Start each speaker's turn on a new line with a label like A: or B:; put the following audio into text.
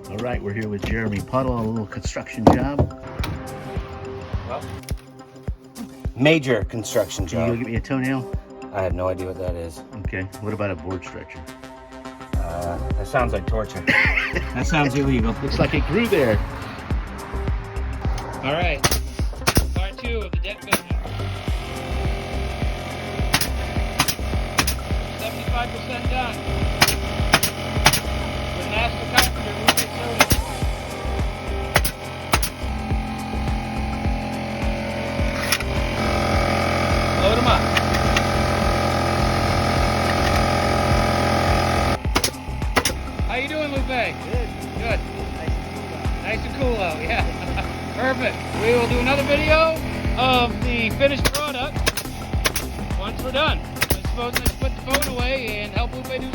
A: All right, we're here with Jeremy Puddle on a little construction job.
B: Well, major construction
A: Can you
B: job.
A: go get me a toenail?
B: I have no idea what that is.
A: Okay. What about a board stretcher?
B: That sounds like torture. That sounds illegal.
A: Looks like it grew there.
C: All right, part 2 of the deck building. 75% done. The master carpenter moved it so. Load them up. How you doing, Lupe? Good. Good. Nice and cool out, yeah. Perfect. We will do another video of the finished product once we're done. I suppose let's put the phone away and help Lupe do